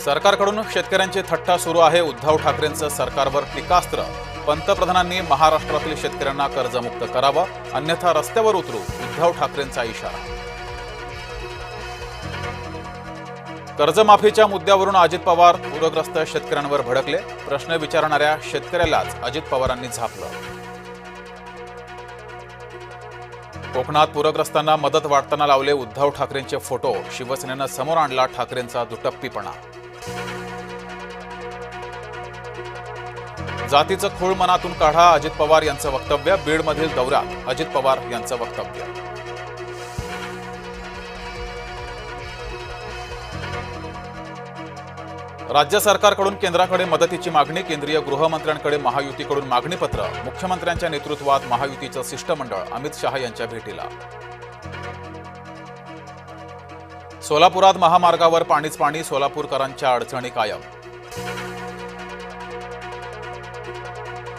सरकारकडून शेतकऱ्यांची थट्टा सुरू आहे. उद्धव ठाकरेंचं सरकारवर टीकास्त्र. पंतप्रधानांनी महाराष्ट्रातील शेतकऱ्यांना कर्जमुक्त करावं, अन्यथा रस्त्यावर उतरू, उद्धव ठाकरेंचा इशारा. कर्जमाफीच्या मुद्द्यावरून अजित पवार पूरग्रस्त शेतकऱ्यांवर भडकले. प्रश्न विचारणाऱ्या शेतकऱ्यालाच अजित पवारांनी झापलं. कोकणात पूरग्रस्तांना मदत वाटताना लावले उद्धव ठाकरेंचे फोटो. शिवसेनेनं समोर आणला ठाकरेंचा दुटप्पीपणा. जातीचं खूळ मनातून काढा, अजित पवार यांचं वक्तव्य. बीडमधील दौऱ्यात अजित पवार यांचं वक्तव्य. राज्य सरकारकडून केंद्राकडे मदतीची मागणी. केंद्रीय गृहमंत्र्यांकडे महायुतीकडून मागणीपत्र. मुख्यमंत्र्यांच्या नेतृत्वात महायुतीचं शिष्टमंडळ अमित शहा यांच्या भेटीला. सोलापुरात महामार्गावर पाणीच पाणी. सोलापूरकरांच्या अडचणी कायम.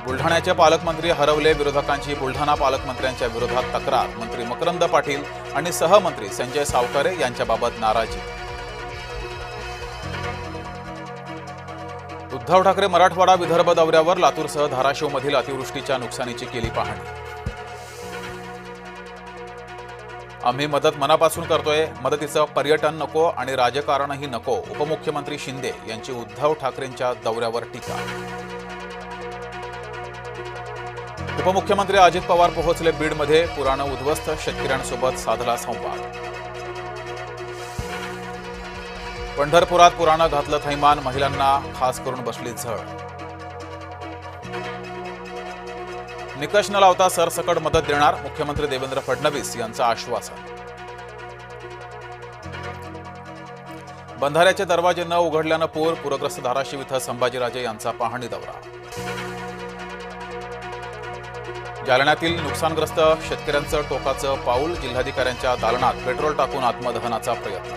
बुलढाण्याचे पालकमंत्री हरवले. विरोधकांची बुलढाणा पालकमंत्र्यांच्या विरोधात तक्रार. मंत्री मकरंद पाटील आणि सहमंत्री संजय सावकारे यांच्याबाबत नाराजी. उद्धव ठाकरे मराठवाडा विदर्भ दौऱ्यावर. लातूरसह धाराशिवमधील अतिवृष्टीच्या नुकसानीची केली पाहणी. आम्ही मदत मनापासून करतोय. मदतीचं पर्यटन नको आणि राजकारणही नको. उपमुख्यमंत्री शिंदे यांची उद्धव ठाकरेंच्या दौऱ्यावर टीका. उपमुख्यमंत्री अजित पवार पोहोचले बीडमध्ये. पुरानं उद्ध्वस्त शेतकऱ्यांसोबत साधला संवाद. पंढरपुरात पुरानं घातलं थैमान. महिलांना खास करून बसली झळ. निकष न लावता सरसकट मदत देणार. मुख्यमंत्री देवेंद्र फडणवीस यांचं आश्वासन. बंधाऱ्याचे दरवाजे न उघडल्यानं पूरग्रस्त धाराशिव इथं संभाजीराजे यांचा पाहणी दौरा. जालन्यातील नुकसानग्रस्त शेतकऱ्यांचं टोकाचं पाऊल. जिल्हाधिकाऱ्यांच्या दालनात पेट्रोल टाकून आत्मदहनाचा प्रयत्न.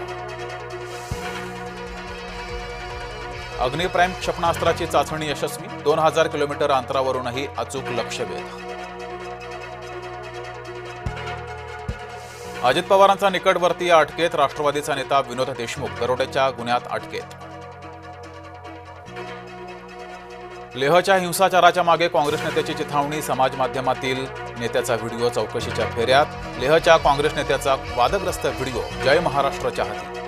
अग्निप्राईम क्षेपणास्त्राची चाचणी यशस्वी. 2000 किलोमीटर अंतरावरूनही अचूक लक्ष्यभेद. अजित पवारांचा निकटवर्तीय अटकेत. राष्ट्रवादीचा नेता विनोद देशमुख दरोड्याच्या गुन्ह्यात अटकेत. लेहच्या हिंसाचाराच्या मागे काँग्रेस नेत्याची चिथावणी. समाज माध्यमातील नेत्याचा व्हिडिओ चौकशीच्या फेऱ्यात. लेहच्या काँग्रेस नेत्याचा वादग्रस्त व्हिडिओ. जय महाराष्ट्रच्या हाती.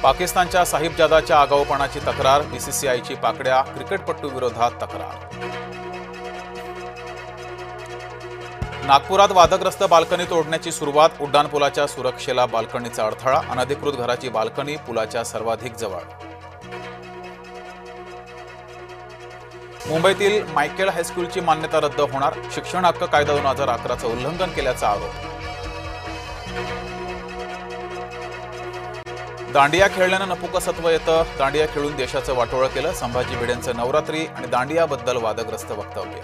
पाकिस्तानच्या साहिबजादाच्या आगाऊपणाची तक्रार. बीसीसीआयची पाकड्या क्रिकेटपटू विरोधात तक्रार. नागपुरात वादग्रस्त बाल्कनी तोडण्याची सुरुवात. उड्डाणपुलाच्या सुरक्षेला बाल्कनीचा अडथळा. अनधिकृत घराची बाल्कनी पुलाच्या सर्वाधिक जवळ. मुंबईतील मायकेल हायस्कूलची मान्यता रद्द होणार. शिक्षण हक्क कायदा 2011चं उल्लंघन केल्याचा आरोप. दांडिया खेळल्यानं नपुंसकत्व येतं. दांडिया खेळून देशाचं वाटोळं केलं. संभाजी भिडेंचं नवरात्री आणि दांडियाबद्दल वादग्रस्त वक्तव्य.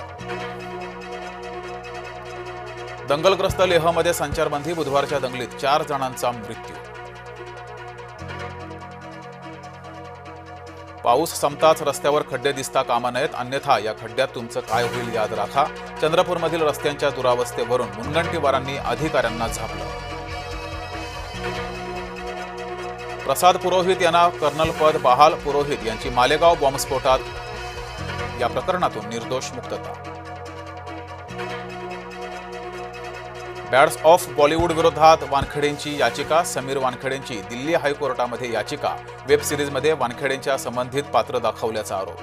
दंगलग्रस्त लेहमध्ये संचारबंदी. बुधवारच्या दंगलीत 4 जणांचा मृत्यू. पाऊस संपताच रस्त्यावर खड्डे दिसता कामा नयेत, अन्यथा या खड्ड्यात तुमचं काय होईल याद राखा. चंद्रपूरमधील रस्त्यांच्या दुरावस्थेवरून मुनगंटीवारांनी अधिकाऱ्यांना झापलं. प्रसाद पुरोहित यांना कर्नलपद बहाल. पुरोहित यांची मालेगाव बॉम्बस्फोटात या प्रकरणातून निर्दोष मुक्तता. बॅड्स ऑफ बॉलिवूड विरोधात वानखेडेंची याचिका. समीर वानखेडेंची दिल्ली हायकोर्टामध्ये याचिका. वेब सिरीजमध्ये वानखेडेंच्या संबंधित पात्र दाखवल्याचा आरोप.